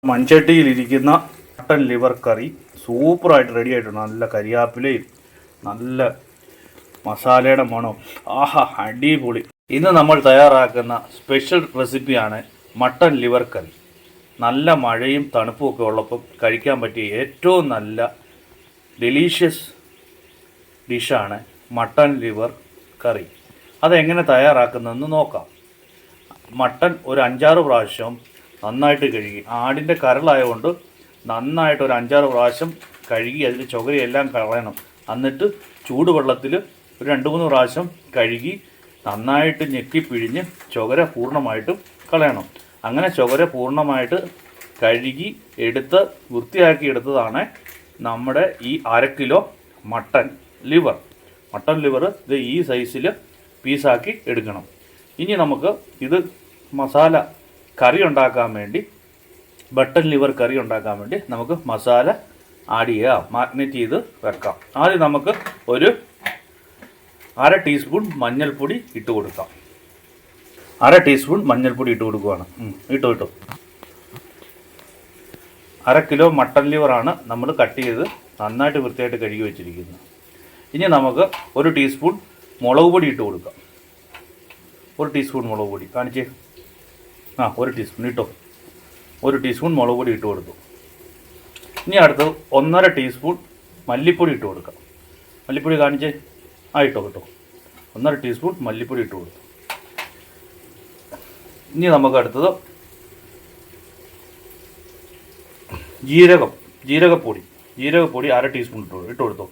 മൺചട്ടിയിലിരിക്കുന്ന mutton liver കറി സൂപ്പറായിട്ട് ready ആയിട്ടുണ്ട്. നല്ല കരിയാപ്പിലയും നല്ല മസാലയുടെ മണവും. ആഹാ, അടിപൊളി. ഇന്ന് നമ്മൾ തയ്യാറാക്കുന്ന സ്പെഷ്യൽ റെസിപ്പിയാണ് മട്ടൻ ലിവർ കറി. നല്ല മഴയും തണുപ്പും ഒക്കെ ഉള്ളപ്പോൾ കഴിക്കാൻ പറ്റിയ ഏറ്റവും നല്ല ഡെലീഷ്യസ് ഡിഷാണ് മട്ടൻ ലിവർ കറി. അതെങ്ങനെ തയ്യാറാക്കുന്നതെന്ന് നോക്കാം. മട്ടൻ ഒരു 5-6 പ്രാവശ്യം നന്നായിട്ട് കഴുകി, ആടിൻ്റെ കരളായതുകൊണ്ട് നന്നായിട്ട് ഒരു 5-6 പ്രാവശ്യം കഴുകി അതിൽ ചുകരയെല്ലാം കളയണം. എന്നിട്ട് ചൂടുവെള്ളത്തിൽ ഒരു 2-3 പ്രാവശ്യം കഴുകി നന്നായിട്ട് ഞെക്കി പിഴിഞ്ഞ് ചുകര പൂർണ്ണമായിട്ടും കളയണം. അങ്ങനെ ചുകര പൂർണ്ണമായിട്ട് കഴുകി എടുത്ത് വൃത്തിയാക്കി എടുത്തതാണ് നമ്മുടെ ഈ 1/2 കിലോ മട്ടൻ ലിവർ. ഇത് ഈ സൈസിൽ പീസാക്കി എടുക്കണം. ഇനി നമുക്ക് ഇത് മസാല കറി ഉണ്ടാക്കാൻ വേണ്ടി, മട്ടൻ ലിവർ കറി ഉണ്ടാക്കാൻ വേണ്ടി നമുക്ക് മസാല ആഡ് ചെയ്യാം, മാഗ്നേറ്റ് ചെയ്ത് വെക്കാം. ആദ്യം നമുക്ക് ഒരു 1/2 ടീസ്പൂൺ മഞ്ഞൾപ്പൊടി ഇട്ട് കൊടുക്കാം. 1/2 ടീസ്പൂൺ മഞ്ഞൾപ്പൊടി ഇട്ട് കൊടുക്കുകയാണ്. ഇട്ടു 1/2 കിലോ മട്ടൻ ലിവറാണ് നമ്മൾ കട്ട് ചെയ്ത് നന്നായിട്ട് വൃത്തിയായിട്ട് കഴുകി വെച്ചിരിക്കുന്നത്. ഇനി നമുക്ക് 1 ടീസ്പൂൺ മുളക് പൊടി ഇട്ട് കൊടുക്കാം. 1 ടീസ്പൂൺ മുളക് പൊടി കാണിച്ചേ. 1 ടീസ്പൂൺ ഇട്ടോ. 1 ടീസ്പൂൺ മുളക് പൊടി ഇട്ട് കൊടുത്തു. ഇനി അടുത്ത് 1.5 ടീസ്പൂൺ മല്ലിപ്പൊടി ഇട്ട് കൊടുക്കാം. മല്ലിപ്പൊടി കാണിച്ചേ. ഇട്ടോ 1.5 ടീസ്പൂൺ മല്ലിപ്പൊടി ഇട്ട് കൊടുത്തു. ഇനി നമുക്ക് അടുത്തത് ജീരകപ്പൊടി 1/2 ടീസ്പൂൺ ഇട്ട് കൊടുത്തു.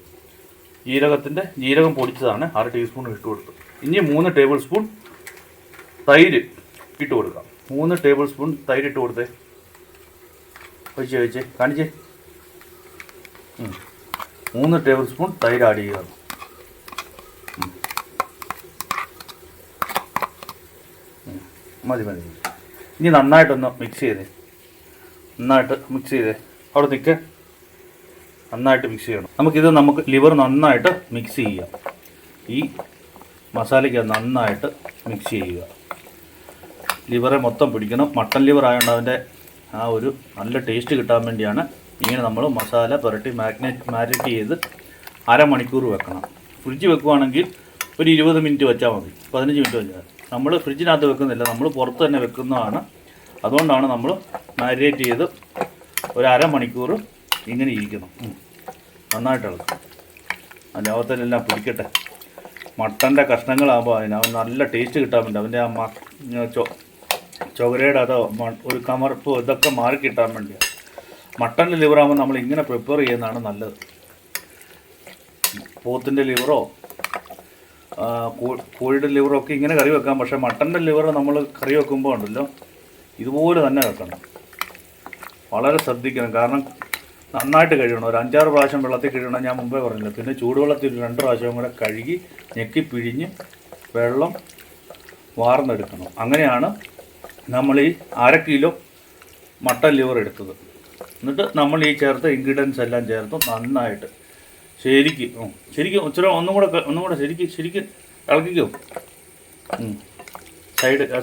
ജീരകം പൊടിച്ചതാണ് 1/2 ടീസ്പൂൺ ഇട്ട് കൊടുത്തു. ഇനി 3 ടേബിൾ സ്പൂൺ തൈര് ഇട്ട് കൊടുക്കാം. 3 ടേബിൾ സ്പൂൺ തൈര് ഇട്ട് കൊടുത്തേ. വെച്ചേ കാണിച്ചേ. 3 ടേബിൾ സ്പൂൺ തൈര് ആഡ് ചെയ്യുക. മതി. ഇനി നന്നായിട്ടൊന്ന് മിക്സ് ചെയ്തേ. അവിടെ നിൽക്ക്. നന്നായിട്ട് മിക്സ് ചെയ്യണം. നമുക്ക് ലിവർ നന്നായിട്ട് മിക്സ് ചെയ്യാം. ഈ മസാലയ്ക്ക് നന്നായിട്ട് മിക്സ് ചെയ്യുക. ലിവറെ മൊത്തം പിടിക്കണം. മട്ടൻ ലിവർ ആയതുകൊണ്ട് അതിൻ്റെ ആ ഒരു നല്ല ടേസ്റ്റ് കിട്ടാൻ വേണ്ടിയാണ് ഇങ്ങനെ നമ്മൾ മസാല പുരട്ടി മാരിനേറ്റ് ചെയ്ത് 1/2 മണിക്കൂർ വെക്കണം. ഫ്രിഡ്ജ് വെക്കുകയാണെങ്കിൽ ഒരു 20 മിനിറ്റ് വെച്ചാൽ മതി, 15 മിനിറ്റ് വെച്ചാൽ. നമ്മൾ ഫ്രിഡ്ജിനകത്ത് വെക്കുന്നില്ല, നമ്മൾ പുറത്ത് തന്നെ വെക്കുന്നതാണ്. അതുകൊണ്ടാണ് നമ്മൾ മാരിനേറ്റ് ചെയ്ത് ഒരു 1/2 മണിക്കൂർ ഇങ്ങനെ ഇരിക്കണം. നന്നായിട്ട് ഇളക്കും. ലോകത്തിലെല്ലാം പിടിക്കട്ടെ. മട്ടൻ്റെ കഷ്ണങ്ങളാകുമ്പോൾ അതിന് നല്ല ടേസ്റ്റ് കിട്ടാൻ വേണ്ടി അവൻ്റെ ആ ചുകരയുടെ അതോ ഒരു കമർപ്പോ ഇതൊക്കെ മാറി കിട്ടാൻ വേണ്ടിയാണ്. മട്ടൻ്റെ ലിവറാകുമ്പോൾ നമ്മൾ ഇങ്ങനെ പ്രിപ്പയർ ചെയ്യുന്നതാണ് നല്ലത്. പോത്തിൻ്റെ ലിവറോ കോഴിയുടെ ലിവറോ ഒക്കെ ഇങ്ങനെ കറി വെക്കാം. പക്ഷേ മട്ടൻ്റെ ലിവർ നമ്മൾ കറി വെക്കുമ്പോൾ ഉണ്ടല്ലോ ഇതുപോലെ തന്നെ വെക്കണം. വളരെ ശ്രദ്ധിക്കണം. കാരണം നന്നായിട്ട് കഴുകണം. ഒരു 5-6 പ്രാവശ്യം വെള്ളത്തിൽ കഴുകണം, ഞാൻ മുമ്പേ പറഞ്ഞില്ല. പിന്നെ ചൂടുവെള്ളത്തിൽ 2 പ്രാവശ്യം കൂടെ കഴുകി ഞെക്കി പിഴിഞ്ഞ് വെള്ളം വാർന്നെടുക്കണം. അങ്ങനെയാണ് നമ്മൾ ഈ 1/2 കിലോ മട്ടൻ ലിവർ എടുത്തത്. എന്നിട്ട് നമ്മൾ ഈ ചേർത്ത ഇൻഗ്രീഡിയൻസ് എല്ലാം ചേർത്ത് നന്നായിട്ട് ശരിക്കും ഒന്നും കൂടെ ശരിക്കും ഇളക്കിക്കും.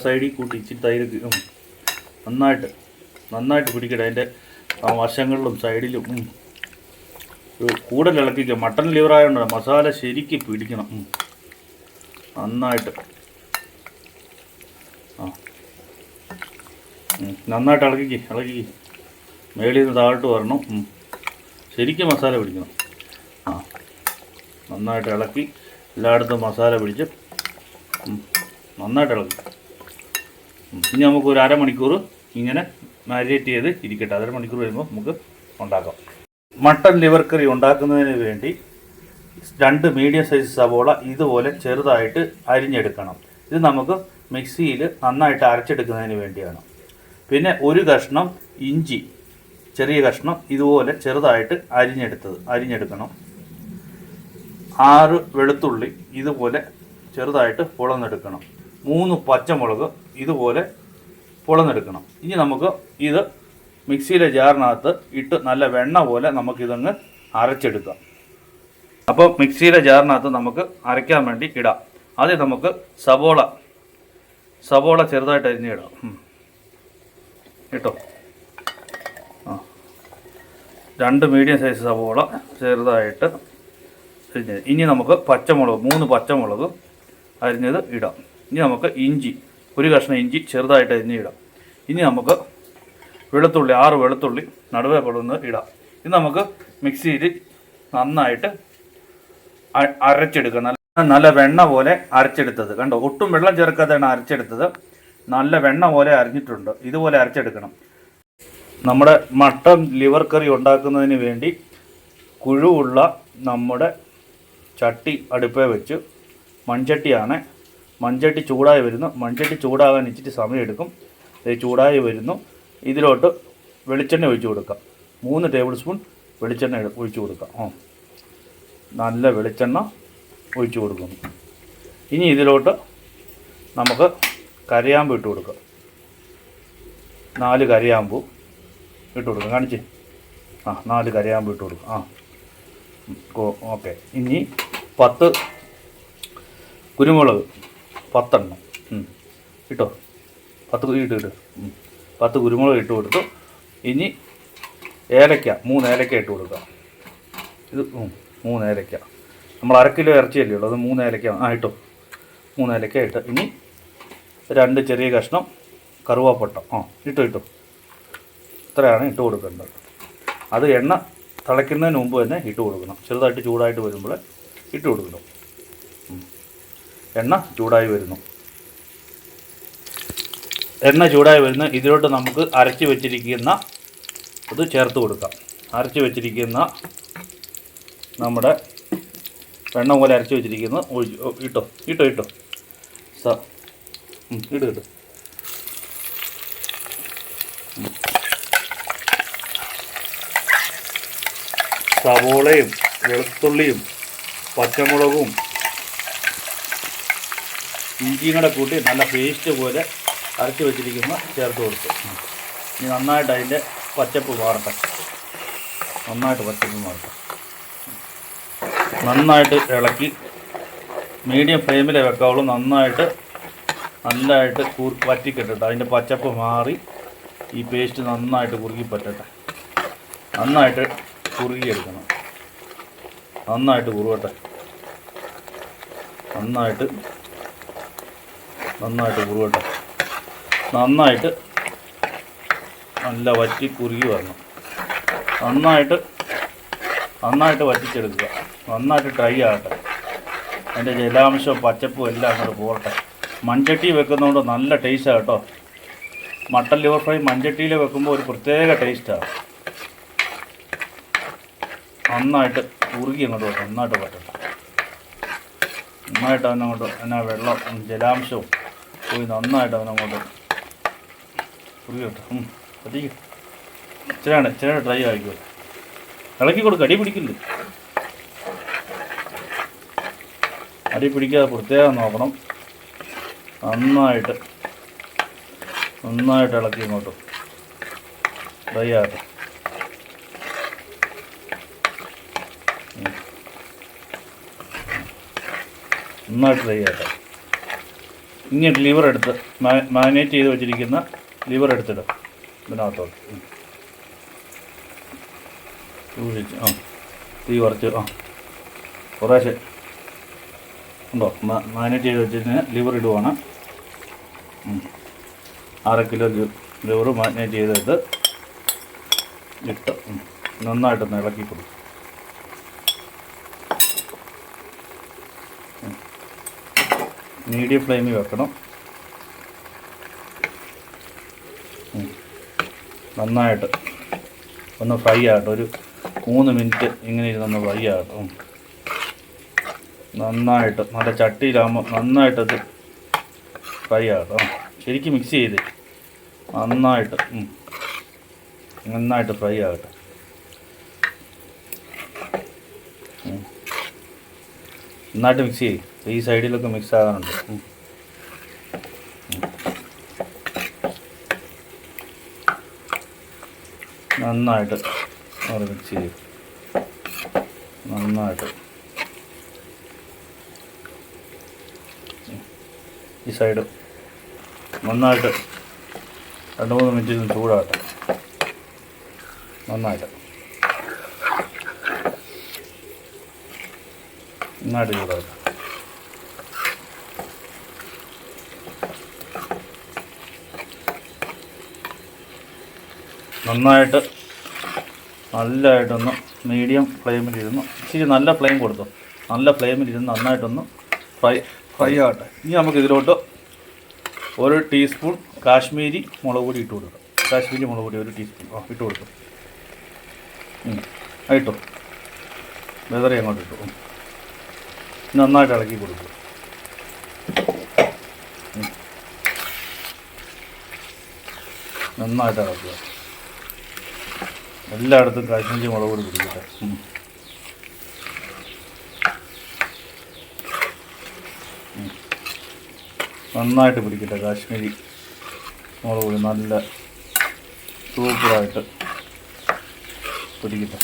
സൈഡിൽ കൂട്ടി ഇച്ചിരി തൈര് നന്നായിട്ട് പിടിക്കട്ടെ. അതിൻ്റെ വശങ്ങളിലും സൈഡിലും കൂടുതൽ ഇളക്കിക്കുക. മട്ടൻ ലിവർ ആയതുകൊണ്ട് മസാല ശരിക്കും പിടിക്കണം. നന്നായിട്ട് ഇളക്കി മേളിൽ നിന്ന് താഴോട്ട് വരണം. ശരിക്കും മസാല പിടിക്കണം. നന്നായിട്ട് ഇളക്കി എല്ലായിടത്തും മസാല പിടിച്ച് നന്നായിട്ട് ഇളക്കി. ഇനി നമുക്ക് ഒരു 1/2 മണിക്കൂർ ഇങ്ങനെ മാരിനേറ്റ് ചെയ്ത് ഇരിക്കട്ടെ. 1/2 മണിക്കൂർ കഴിയുമ്പോൾ നമുക്ക് ഉണ്ടാക്കാം. മട്ടൻ ലിവർ കറി ഉണ്ടാക്കുന്നതിന് വേണ്ടി 2 മീഡിയം സൈസ് സവോള ഇതുപോലെ ചെറുതായിട്ട് അരിഞ്ഞെടുക്കണം. ഇത് നമുക്ക് മിക്സിയിൽ നന്നായിട്ട് അരച്ചെടുക്കുന്നതിന് വേണ്ടിയാണ്. പിന്നെ 1 കഷ്ണം ഇഞ്ചി, ചെറിയ കഷ്ണം ഇതുപോലെ ചെറുതായിട്ട് അരിഞ്ഞെടുക്കണം. 6 വെളുത്തുള്ളി ഇതുപോലെ ചെറുതായിട്ട് പൊളന്നെടുക്കണം. 3 പച്ചമുളക് ഇതുപോലെ പൊളന്നെടുക്കണം. ഇനി നമുക്ക് ഇത് മിക്സിയിലെ ജാറിനകത്ത് ഇട്ട് നല്ല വെണ്ണ പോലെ നമുക്കിതങ്ങ് അരച്ചെടുക്കാം. അപ്പോൾ മിക്സിയിലെ ജാറിനകത്ത് നമുക്ക് അരയ്ക്കാൻ വേണ്ടി ഇടാം. ആദ്യം നമുക്ക് സവോള ചെറുതായിട്ട് അരിഞ്ഞിടാം. കേട്ടോ, 2 മീഡിയം സൈസ് സവോള ചെറുതായിട്ട് അരിഞ്ഞത്. ഇനി നമുക്ക് പച്ചമുളക് 3 പച്ചമുളക് അരിഞ്ഞത് ഇടാം. ഇനി നമുക്ക് ഇഞ്ചി 1 കഷ്ണം ഇഞ്ചി ചെറുതായിട്ട് അരിഞ്ഞ് ഇടാം. ഇനി നമുക്ക് വെളുത്തുള്ളി 6 വെളുത്തുള്ളി നടുവേ കൊടുന്ന് ഇടാം. ഇത് നമുക്ക് മിക്സിയിൽ നന്നായിട്ട് അരച്ചെടുക്കുക. നല്ല വെണ്ണ പോലെ അരച്ചെടുത്തത് കണ്ടോ, ഒട്ടും വെള്ളം ചേർക്കാതെയാണ് അരച്ചെടുത്തത്. നല്ല വെണ്ണ പോലെ അരിഞ്ഞിട്ടുണ്ട്. ഇതുപോലെ അരച്ചെടുക്കണം. നമ്മുടെ മട്ടൻ ലിവർ കറി ഉണ്ടാക്കുന്നതിന് വേണ്ടി കുഴുവുള്ള നമ്മുടെ ചട്ടി അടുപ്പേ വെച്ച്, മൺചട്ടിയാണ്, മൺചട്ടി ചൂടായി വരുന്നു. മൺചട്ടി ചൂടാകാൻ ഇച്ചിരി സമയമെടുക്കും. ഇത് ചൂടായി വരുന്നു. ഇതിലോട്ട് വെളിച്ചെണ്ണ ഒഴിച്ചു കൊടുക്കാം. 3 ടേബിൾ സ്പൂൺ വെളിച്ചെണ്ണ ഒഴിച്ചു കൊടുക്കാം. നല്ല വെളിച്ചെണ്ണ ഒഴിച്ചു കൊടുക്കുന്നു. ഇനി ഇതിലോട്ട് നമുക്ക് കരയാമ്പ് ഇട്ട് കൊടുക്കാം. 4 കരയാമ്പ് ഇട്ട് കൊടുക്കാം. കാണിച്ച് 4 കരയാമ്പ് ഇട്ട് കൊടുക്കാം. ഓക്കെ. ഇനി 10 കുരുമുളക് 10 എണ്ണം ഇട്ടോ. 10 ഇട്ട് 10 കുരുമുളക് ഇട്ട് കൊടുത്തു. ഇനി ഏലക്ക 3 ഏലക്ക ഇട്ട് കൊടുക്കാം. ഇത് 3 ഏലക്ക. നമ്മൾ 1/2 കിലോ ഇറച്ചിയല്ലേ ഉള്ളൂ, അത് 3 ഏലക്ക ഇട്ടോ. 3 ഏലക്ക ഇട്ട് ഇനി 2 ചെറിയ കഷ്ണം കറുവാപ്പട്ട ഇട്ടോ. ഇത്രയാണ് ഇട്ട് കൊടുക്കേണ്ടത്. അത് എണ്ണ തിളയ്ക്കുന്നതിന് മുമ്പ് തന്നെ ഇട്ട് കൊടുക്കണം. ചെറുതായിട്ട് ചൂടായിട്ട് വരുമ്പോൾ ഇട്ട് കൊടുക്കണം. എണ്ണ ചൂടായി വരുന്നു. ഇതിലോട്ട് നമുക്ക് അരച്ച് വെച്ചിരിക്കുന്ന ഇത് ചേർത്ത് കൊടുക്കാം. അരച്ച് വെച്ചിരിക്കുന്ന നമ്മുടെ വെണ്ണ പോലെ അരച്ച് വെച്ചിരിക്കുന്ന ഇട്ടോ. ഇട്ട് സവോളയും വെളുത്തുള്ളിയും പച്ചമുളകും ഇഞ്ചിയും കൂടെ കൂട്ടി നല്ല പേസ്റ്റ് പോലെ അരച്ച് വെച്ചിരിക്കുന്ന ചേർത്ത് കൊടുത്തു. ഇനി നന്നായിട്ട് അതിൻ്റെ പച്ചപ്പ് മാറട്ടെ. നന്നായിട്ട് ഇളക്കി മീഡിയം ഫ്ലെയിമിൽ വെക്കാവുള്ളൂ. നന്നായിട്ട് വറ്റിക്കിട്ടട്ടെ. അതിൻ്റെ പച്ചപ്പ് മാറി ഈ പേസ്റ്റ് നന്നായിട്ട് കുറുകി പറ്റട്ടെ. നന്നായിട്ട് കുറുകിയെടുക്കണം. നന്നായിട്ട് കുറുകട്ടെ. നന്നായിട്ട് കുറുകട്ടെ. നന്നായിട്ട് നല്ല വറ്റി കുറുകി വരണം. നന്നായിട്ട് വറ്റിച്ചെടുക്കുക. നന്നായിട്ട് ഡ്രൈ ആകട്ടെ. അതിൻ്റെ ജലാംശവും പച്ചപ്പും എല്ലാം അങ്ങോട്ട് പോകട്ടെ. മൺചട്ടി വെക്കുന്നതുകൊണ്ട് നല്ല ടേസ്റ്റാണ് കേട്ടോ. മട്ടൻ ലിവർ ഫ്രൈ മൺചട്ടിയിൽ വെക്കുമ്പോൾ ഒരു പ്രത്യേക ടേസ്റ്റാണ്. നന്നായിട്ട് കുറുകി അങ്ങോട്ട് വെക്കാം. നന്നായിട്ട് പറ്റട്ടെ. നന്നായിട്ട് അവനങ്ങോട്ട് വെള്ളം ജലാംശവും പോയി നന്നായിട്ട് അവനങ്ങോട്ട് കുറുകി വെക്കാം. പറ്റിക്കും. ഇച്ചിരി ഡ്രൈ ആയിക്കോ. ഇളക്കി കൊടുക്കുക. അടി പിടിക്കില്ലേ. അടി പിടിക്കാതെ പ്രത്യേകം നോക്കണം. നന്നായിട്ട് ഇളക്കി ഇങ്ങോട്ട് ഡ്രൈ ആകട്ടെ. നന്നായിട്ട് ഡ്രൈ ആകട്ടെ. ഇങ്ങനെ ലിവർ എടുത്ത് മാരിനേറ്റ് ചെയ്ത് വെച്ചിരിക്കുന്ന ലിവർ എടുത്തിടും ഇതിനകത്തോട്ട്. സൂക്ഷിച്ച് തീ കുറച്ച് കുറേശ്ശെ ഉണ്ടോ. മാരിനേറ്റ് ചെയ്ത് വെച്ചിട്ട് ലിവർ ഇടുവാണ്. 1/2 കിലോ ലിവർ മാരിനേറ്റ് ചെയ്തിട്ട് ഇട്ട് നന്നായിട്ടൊന്ന് ഇളക്കി കൊടുക്കും. മീഡിയം ഫ്ലെയിമിൽ വെക്കണം. നന്നായിട്ട് ഒന്ന് ഫ്രൈ ആകട്ടെ. ഒരു 3 മിനിറ്റ് ഇങ്ങനെ ഇരുന്നൊന്ന് ഫ്രൈ ആകട്ടെ. നന്നായിട്ട് നല്ല ചട്ടിയിലാകുമ്പോൾ നന്നായിട്ടത് ഫ്രൈ ആകട്ടെ. ശരിക്കും മിക്സ് ചെയ്ത് നന്നായിട്ട് ഫ്രൈ ആകട്ടെ. നന്നായിട്ട് മിക്സ് ചെയ്യും. ഈ സൈഡിലൊക്കെ മിക്സ് ആകാനുണ്ട്. നന്നായിട്ട് മിക്സ് ചെയ്യും. നന്നായിട്ട് ഈ സൈഡ് നന്നായിട്ട് 2-3 മിനിറ്റ് ചൂടാകട്ടെ. നന്നായിട്ട് നന്നായിട്ട് ചൂടാക്കുക. നന്നായിട്ട് നല്ലതായിട്ടൊന്ന് മീഡിയം ഫ്ലെയിമിലിരുന്ന് ഇച്ചിരി നല്ല ഫ്ലെയിം കൊടുത്തു. നല്ല ഫ്ലെയിമിലിരുന്ന് നന്നായിട്ടൊന്ന് ഫ്രൈ ആകട്ടെ. ഇനി നമുക്ക് ഇതിലോട്ട് 1 ടീസ്പൂൺ കാശ്മീരി മുളക് പൊടി ഇട്ട് കൊടുക്കാം. കാശ്മീരി മുളക് പൊടി 1 ടീസ്പൂൺ ഇട്ട് കൊടുക്കും. ഇട്ടു വെതറി അങ്ങോട്ട് ഇട്ടു. നന്നായിട്ട് ഇളക്കി കൊടുക്കും. നന്നായിട്ട് ഇളക്കുക. എല്ലായിടത്തും കാശ്മീരി മുളക് പൊടി പിടിക്കട്ടെ. നന്നായിട്ട് പിടിക്കട്ടെ കാശ്മീരി മുളക് പൊടി. നല്ല സൂപ്പറായിട്ട് പിടിക്കട്ടെ.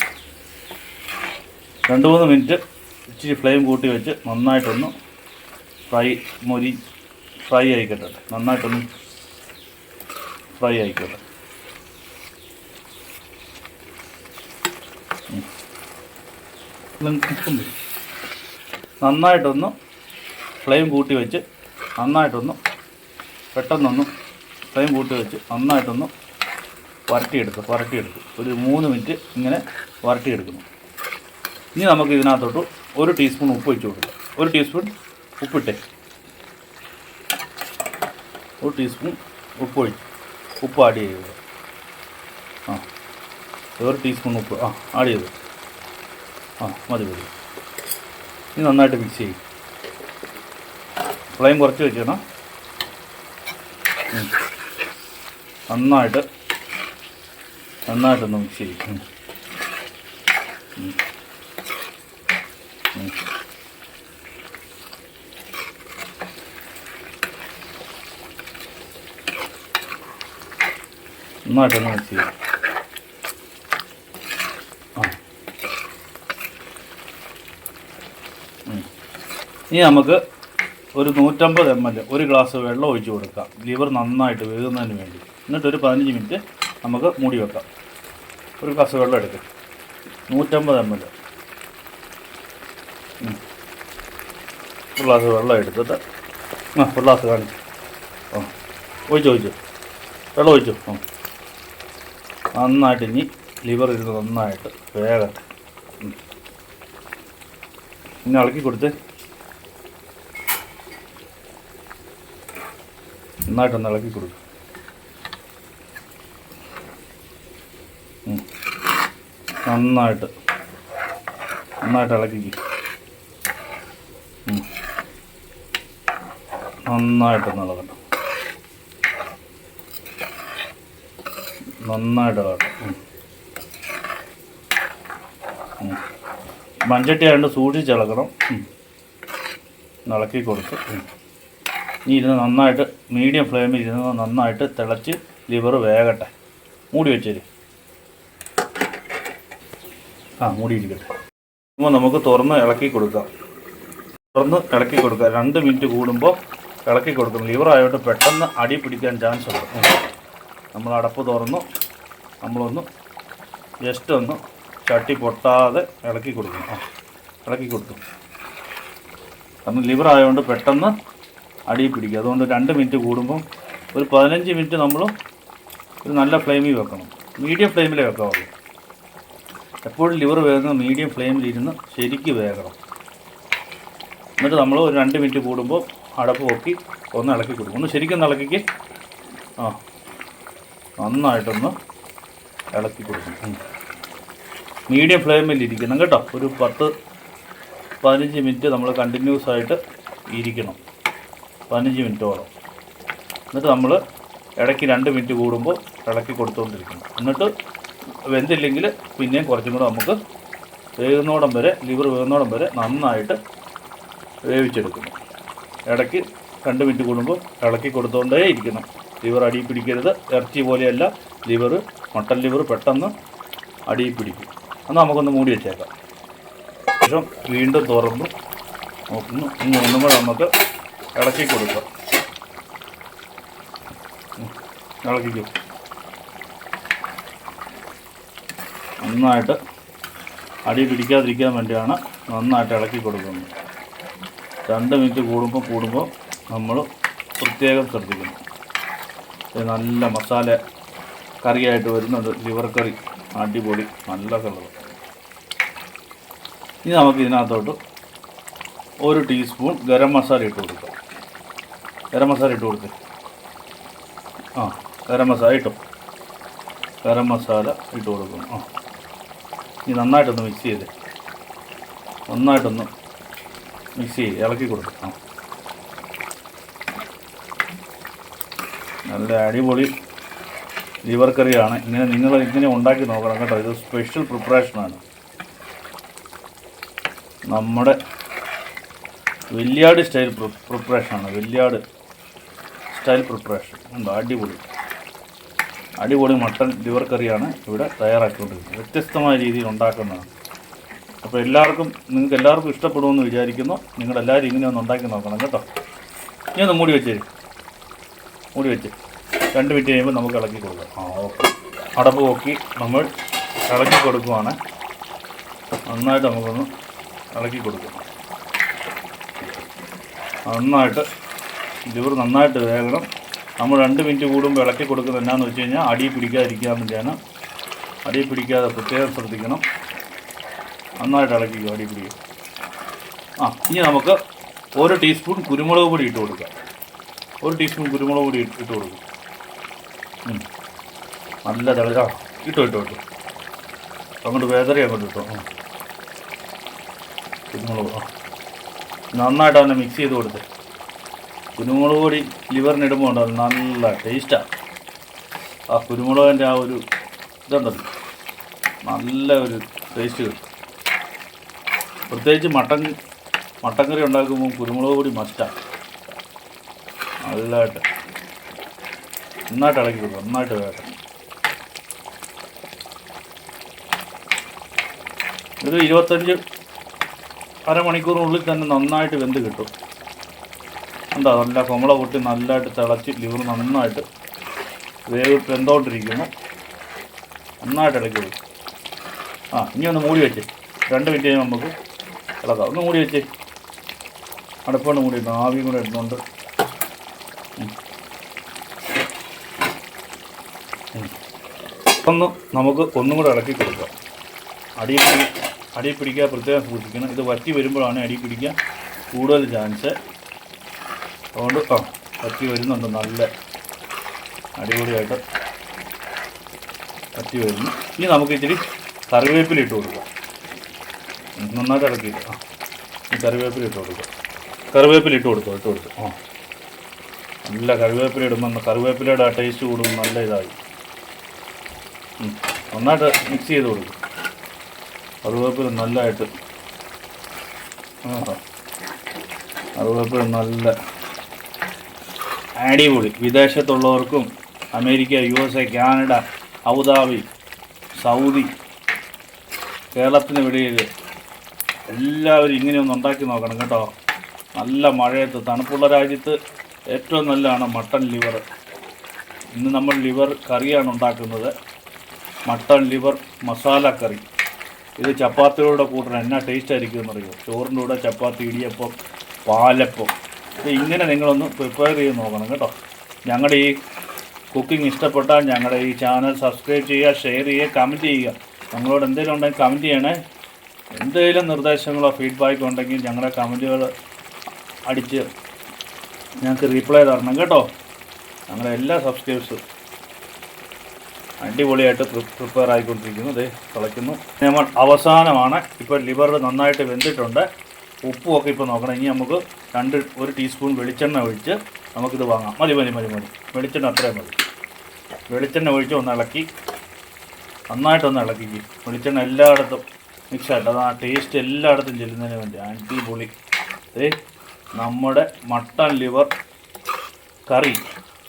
2-3 മിനിറ്റ് ഇച്ചിരി ഫ്ലെയിം കൂട്ടി വെച്ച് നന്നായിട്ടൊന്ന് ഫ്രൈ ആയിക്കട്ടെ. നന്നായിട്ടൊന്ന് ഫ്രൈ ആയിക്കോട്ടെ. നന്നായിട്ടൊന്ന് ഫ്ലെയിം കൂട്ടി വെച്ച് നന്നായിട്ടൊന്ന് പെട്ടെന്നൊന്ന് ഫ്ലെയിം കൂട്ടി വെച്ച് നന്നായിട്ടൊന്ന് വരട്ടിയെടുക്കും. ഒരു 3 മിനിറ്റ് ഇങ്ങനെ വരട്ടിയെടുക്കുന്നു. ഇനി നമുക്ക് ഇതിനകത്തോട്ട് 1 ടീസ്പൂൺ ഉപ്പ് വെച്ച് കൊടുക്കാം. 1 ടീസ്പൂൺ ഉപ്പിട്ടേ. 1 ടീസ്പൂൺ ഉപ്പ് ആഡ് ചെയ്യുക. 1 ടീസ്പൂൺ ഉപ്പ് ആഡ് ചെയ്തു. മതി. ഇനി നന്നായിട്ട് മിക്സ് ചെയ്യും. ഫ്ലെയിം കുറച്ച് വെക്കണം. നന്നായിട്ടൊന്ന് മിക്സ് ചെയ്യും. നന്നായിട്ടൊന്ന് മിക്സ് ചെയ്യും. ഇനി നമുക്ക് ഒരു 150 ml 1 ഗ്ലാസ് വെള്ളം ഒഴിച്ച് കൊടുക്കാം. ലിവർ നന്നായിട്ട് വേകുന്നതിന് വേണ്ടി. എന്നിട്ടൊരു 15 മിനിറ്റ് നമുക്ക് മൂടി വെക്കാം. 1 ഗ്ലാസ് വെള്ളം എടുക്കാം. 150 ml 1 ഗ്ലാസ് വെള്ളം എടുത്തിട്ട് 1 ഗ്ലാസ് കാണിച്ചു. ഒഴിച്ചു വെള്ളം ഒഴിച്ചു. നന്നായിട്ട് ഇനി ലിവർ ഇരുന്ന് നന്നായിട്ട് വേഗട്ടെ. ഇനി ഇളക്കി കൊടുത്ത് നന്നായിട്ടൊന്ന് ഇളക്കി കൊടുക്കും. നന്നായിട്ട് ഇളക്കി നന്നായിട്ടൊന്ന് ഇളകട്ടെ. മൺചട്ടി ആയതുകൊണ്ട് സൂക്ഷിച്ചിളക്കണം. ഇളക്കി കൊടുത്ത് ഇനി ഇരുന്ന് നന്നായിട്ട് മീഡിയം ഫ്ലെയിമിൽ ഇരുന്ന് നന്നായിട്ട് തിളച്ച് ലിവർ വേകട്ടെ. മൂടി വെച്ചേര്. മൂടിയിരിക്കട്ടെ. അപ്പോൾ നമുക്ക് തുറന്ന് ഇളക്കി കൊടുക്കാം. 2 മിനിറ്റ് കൂടുമ്പോൾ ഇളക്കി കൊടുക്കണം. ലിവർ ആയതുകൊണ്ട് പെട്ടെന്ന് അടി പിടിക്കാൻ ചാൻസ് ഉണ്ട്. നമ്മൾ അടപ്പ് തുറന്നു നമ്മളൊന്ന് ജസ്റ്റ് ഒന്ന് ചട്ടി പൊട്ടാതെ ഇളക്കി കൊടുക്കും. ഇളക്കി കൊടുക്കും. കാരണം ലിവർ ആയതുകൊണ്ട് പെട്ടെന്ന് അടി പിടിക്കും. അതുകൊണ്ട് 2 മിനിറ്റ് കൂടുമ്പം ഒരു 15 മിനിറ്റ് നമ്മൾ ഒരു നല്ല ഫ്ലെയിമിൽ വെക്കണം. മീഡിയം ഫ്ലെയിമിലേ വെക്കാവുള്ളൂ. എപ്പോഴും ലിവർ വേകുന്ന മീഡിയം ഫ്ലെയിമിലിരുന്ന് ശരിക്ക് വേകണം. എന്നിട്ട് നമ്മൾ ഒരു 2 മിനിറ്റ് കൂടുമ്പോൾ അടപ്പ് പൊക്കി ഒന്ന് ഇളക്കി കൊടുക്കും. ഒന്ന് ശരിക്കും ഇളക്കിക്ക്. നന്നായിട്ടൊന്ന് ഇളക്കി കൊടുക്കും. മീഡിയം ഫ്ലെയിമിൽ ഇരിക്കണം കേട്ടോ. ഒരു 10-15 മിനിറ്റ് നമ്മൾ കണ്ടിന്യൂസ് ആയിട്ട് ഇരിക്കണം. 15 മിനിറ്റോളം. എന്നിട്ട് നമ്മൾ ഇടയ്ക്ക് 2 മിനിറ്റ് കൂടുമ്പോൾ ഇളക്കി കൊടുത്തുകൊണ്ടിരിക്കണം. എന്നിട്ട് വെന്തില്ലെങ്കിൽ പിന്നെയും കുറച്ചും കൂടെ നമുക്ക് വേകുന്നോടം വരെ ലിവർ വേകുന്നോടം വരെ നന്നായിട്ട് വേവിച്ചെടുക്കണം. ഇടയ്ക്ക് 2 മിനിറ്റ് കൂടുമ്പോൾ ഇളക്കി കൊടുത്തുകൊണ്ടേ ഇരിക്കണം. ലിവർ അടിയിൽ പിടിക്കരുത്. ഇറച്ചി പോലെയല്ല ലിവർ. മട്ടൻ ലിവർ പെട്ടെന്ന് അടിയിൽ പിടിക്കും. എന്നാൽ നമുക്കൊന്ന് മൂടി വെച്ചേക്കാം. ശേഷം വീണ്ടും തുറന്ന് നോക്കുന്നു. ഇനി ഒന്നും കൂടെ നമുക്ക് ഇളക്കി കൊടുക്കാം. ഇളക്കിക്കും. നന്നായിട്ട് അടി പിടിക്കാതിരിക്കാൻ വേണ്ടിയാണ് നന്നായിട്ട് ഇളക്കി കൊടുക്കുന്നത്. 2 മിനിറ്റ് കൂടുമ്പോൾ നമ്മൾ പ്രത്യേകം ശ്രദ്ധിക്കണം. ഇത് നല്ല മസാല കറിയായിട്ട് വരുന്നുണ്ട്. ലിവർ കറി അടിപൊളി, നല്ല കളർ. ഇനി നമുക്ക് ഇതിനകത്തോട്ട് 1 ടീസ്പൂൺ ഗരം മസാല ഇട്ട് കൊടുക്കാം. ഗരം മസാല ഇട്ട് കൊടുത്ത് ഗരം മസാല ഇട്ടു. ഗരം മസാല ഇട്ട് കൊടുക്കും. ഇനി നന്നായിട്ടൊന്ന് മിക്സ് ചെയ്ത് ഇളക്കി കൊടുക്കും. നല്ല അടിപൊളി ലിവർ കറിയാണ്. നിങ്ങൾ ഇങ്ങനെ ഉണ്ടാക്കി നോക്കണം കേട്ടോ. ഇത് സ്പെഷ്യൽ പ്രിപ്പറേഷനാണ്. നമ്മുടെ വെല്യാട് സ്റ്റൈൽ പ്രിപ്പറേഷനാണ്. വെല്യാട് സ്റ്റൈൽ പ്രിപ്പറേഷൻ ഉണ്ടോ? അടിപൊളി മട്ടൺ ലിവർ കറിയാണ് ഇവിടെ തയ്യാറാക്കിക്കൊണ്ടിരിക്കുന്നത്. വ്യത്യസ്തമായ രീതിയിൽ ഉണ്ടാക്കുന്നതാണ്. അപ്പോൾ നിങ്ങൾക്ക് എല്ലാവർക്കും ഇഷ്ടപ്പെടുമെന്ന് വിചാരിക്കുന്നു. നിങ്ങളെല്ലാവരും ഇങ്ങനെ ഒന്ന് ഉണ്ടാക്കി നോക്കണം കേട്ടോ. ഇനി ഒന്ന് മൂടി വെച്ച് 2 മിനിറ്റ് കഴിയുമ്പോൾ നമുക്ക് ഇളക്കി കൊടുക്കാം. ഓക്കെ. അടപ്പ് നോക്കി നമ്മൾ ഇളക്കി കൊടുക്കുവാണ്. നന്നായിട്ട് നമുക്കൊന്ന് ഇളക്കി കൊടുക്കും. നന്നായിട്ട് ലിവർ നന്നായിട്ട് വേകണം. നമ്മൾ 2 മിനിറ്റ് കൂടുമ്പോൾ ഇളക്കി കൊടുക്കുന്നത് എന്നാന്ന് വെച്ച് കഴിഞ്ഞാൽ അടി പിടിക്കാതിരിക്കാൻ വേണ്ടിയാണ്. അടി പിടിക്കാതെ പ്രത്യേകം ശ്രദ്ധിക്കണം. നന്നായിട്ട് ഇളക്കിക്കും, അടി പിടിക്കും. ഇനി നമുക്ക് 1 ടീസ്പൂൺ കുരുമുളക് പൊടി ഇട്ട് കൊടുക്കാം. 1 ടീസ്പൂൺ കുരുമുളക് പൊടി ഇട്ട് കൊടുക്കും. നല്ല ഇട്ടു അങ്ങോട്ട് വേദറി അങ്ങോട്ട് ഇട്ടോ. കുരുമുളക് നന്നായിട്ട് അവനെ മിക്സ് ചെയ്ത് കൊടുത്ത്. കുരുമുളക് പൊടി ലിവറിനിടുമ്പോൾ ഉണ്ടാവും നല്ല ടേസ്റ്റാണ്. കുരുമുളകിൻ്റെ ആ ഒരു ഇതുണ്ടല്ലോ, നല്ല ഒരു ടേസ്റ്റ് കിട്ടും. പ്രത്യേകിച്ച് മട്ടൻ കറി ഉണ്ടാക്കുമ്പോൾ കുരുമുളക് പൊടി മസ്റ്റാണ്. നന്നായിട്ട് ഇളക്കി കൊടുക്കും. നന്നായിട്ട് വേണം. ഒരു 25 അരമണിക്കൂറിനുള്ളിൽ തന്നെ നന്നായിട്ട് വെന്ത് കിട്ടും. എന്താ നല്ല കുമ്പള പൊട്ടി നല്ലതായിട്ട് തിളച്ച് ലിവർ നന്നായിട്ട് വെന്തോണ്ടിരിക്കുന്നു. നന്നായിട്ട് ഇളക്കി കൊടുക്കും. ഇനി ഒന്ന് മൂടി വെച്ച് 2 മിനിറ്റ് കഴിയുമ്പോൾ നമുക്ക് ഇളക്കാം. ഒന്ന് മൂടി വെച്ച് അടുപ്പോണ്ട് മൂടി ഇട്ടു. ആവി കൂടെ ഇടുന്നുണ്ട്. നമുക്ക് ഒന്നും കൂടെ ഇളക്കി കൊടുക്കാം. അടി പിടിക്കാൻ പ്രത്യേകം സൂക്ഷിക്കണം. ഇത് വറ്റി വരുമ്പോഴാണ് അടി പിടിക്കാൻ കൂടുതൽ ചാൻസ്. അതുകൊണ്ട് വറ്റി വരുന്നുണ്ട്. നല്ല അടിപൊളിയായിട്ട് വറ്റി വരുന്നു. ഇനി നമുക്ക് ഇച്ചിരി കറിവേപ്പില ഇട്ട് കൊടുക്കാം. നന്നായിട്ട് ഇളക്കിയിട്ട് ഈ കറിവേപ്പില ഇട്ട് കൊടുക്കാം. നല്ല കറിവേപ്പില ഇടുമ്പോൾ കറിവേപ്പിലയുടെ ആ ടേസ്റ്റ് കൂടും. നല്ല ഇതായി നന്നായിട്ട് മിക്സ് ചെയ്ത് കൊടുക്കും. കറിവേപ്പില നല്ലതായിട്ട് നല്ല അടിപൊളി. വിദേശത്തുള്ളവർക്കും America, USA, Canada, Abu Dhabi, Saudi, കേരളത്തിന് വെളിയിൽ എല്ലാവരും ഇങ്ങനെയൊന്ന് ഉണ്ടാക്കി നോക്കണം കേട്ടോ. നല്ല മഴയത്ത് തണുപ്പുള്ള രാജ്യത്ത് ഏറ്റവും നല്ലതാണ് മട്ടൺ ലിവർ. ഇന്ന് നമ്മൾ ലിവർ കറിയാണ് ഉണ്ടാക്കുന്നത്. മട്ടൺ ലിവർ മസാല കറി. ഇത് ചപ്പാത്തിയുടെ കൂട്ടണം എന്നാ ടേസ്റ്റ് ആയിരിക്കും എന്നറിയോ? ചോറിൻ്റെ കൂടെ ചപ്പാത്തി, ഇടിയപ്പം, പാലപ്പം. ഇത് ഇങ്ങനെ നിങ്ങളൊന്ന് പ്രിപ്പയർ ചെയ്ത് നോക്കണം കേട്ടോ. ഞങ്ങളുടെ ഈ കുക്കിംഗ് ഇഷ്ടപ്പെട്ടാൽ ഞങ്ങളുടെ ഈ ചാനൽ സബ്സ്ക്രൈബ് ചെയ്യുക, ഷെയർ ചെയ്യുക, കമൻറ്റ് ചെയ്യുക. ഞങ്ങളോട് എന്തെങ്കിലും ഉണ്ടെങ്കിൽ കമൻറ്റ് ചെയ്യണേ. എന്തെങ്കിലും നിർദ്ദേശങ്ങളോ ഫീഡ്ബാക്കോ ഉണ്ടെങ്കിൽ ഞങ്ങളുടെ കമൻറ്റുകൾ അടിച്ച് ഞങ്ങൾക്ക് റീപ്ലൈ തരണം കേട്ടോ. ഞങ്ങളുടെ എല്ലാ സബ്സ്ക്രൈബേഴ്സും അടിപൊളിയായിട്ട് പ്രിപ്പയർ ആയിക്കൊണ്ടിരിക്കുന്നു. ഇത് തിളയ്ക്കുന്നു. നമ്മൾ അവസാനമാണ്. ഇപ്പോൾ ലിവർ നന്നായിട്ട് വെന്തിട്ടുണ്ട്. ഉപ്പുമൊക്കെ ഇപ്പോൾ നോക്കണം. ഇനി നമുക്ക് 1 ടീസ്പൂൺ വെളിച്ചെണ്ണ ഒഴിച്ച് നമുക്കിത് വാങ്ങാം. മതി. വെളിച്ചെണ്ണ അത്രയും മതി. വെളിച്ചെണ്ണ ഒഴിച്ച് ഒന്ന് ഇളക്കി നന്നായിട്ടൊന്ന് ഇളക്കി. വെളിച്ചെണ്ണ എല്ലായിടത്തും മിക്സായിട്ട് അത് ആ ടേസ്റ്റ് എല്ലായിടത്തും ചെല്ലുന്നതിന് വേണ്ടി അടിപൊളി. നമ്മുടെ മട്ടൺ ലിവർ കറി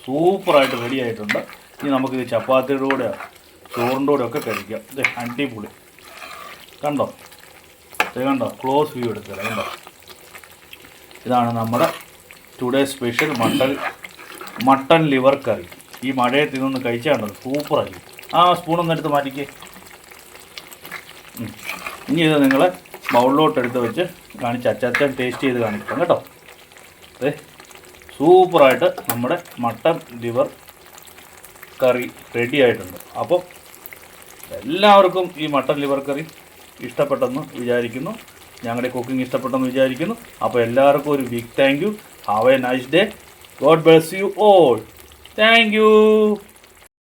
സൂപ്പറായിട്ട് റെഡി ആയിട്ടുണ്ട്. ഇനി നമുക്കിത് ചപ്പാത്തിയുടെ കൂടെ ചോറിൻ്റെ കൂടെ ഒക്കെ കഴിക്കാം. ഇത് അടിപൊളി. കണ്ടോ? ക്ലോസ് വ്യൂ എടുത്തത് കണ്ടോ? ഇതാണ് നമ്മുടെ ടുഡേ സ്പെഷ്യൽ മട്ടൺ ലിവർ കറി. ഈ മഴയത്ത് ഇതൊന്ന് കഴിച്ചാണ്ടോ സൂപ്പറായി. സ്പൂണൊന്നും എടുത്ത് മാറ്റിക്കേ. ഇനി ഇത് നിങ്ങൾ ബൗളിലോട്ട് എടുത്ത് വെച്ച് കാണിച്ച് അച്ചാച്ചൻ ടേസ്റ്റ് ചെയ്ത് കാണിക്കാം കേട്ടോ. അതെ, സൂപ്പറായിട്ട് നമ്മുടെ മട്ടൻ ലിവർ കറി റെഡി ആയിട്ടുണ്ട്. അപ്പം എല്ലാവർക്കും ഈ മട്ടൻ ലിവർ കറി ഇഷ്ടപ്പെട്ടെന്ന് വിചാരിക്കുന്നു. ഞങ്ങളുടെ കുക്കിംഗ് ഇഷ്ടപ്പെട്ടെന്ന് വിചാരിക്കുന്നു. അപ്പോൾ എല്ലാവർക്കും ഒരു big thank you. Have a nice day. God bless you all. Thank U.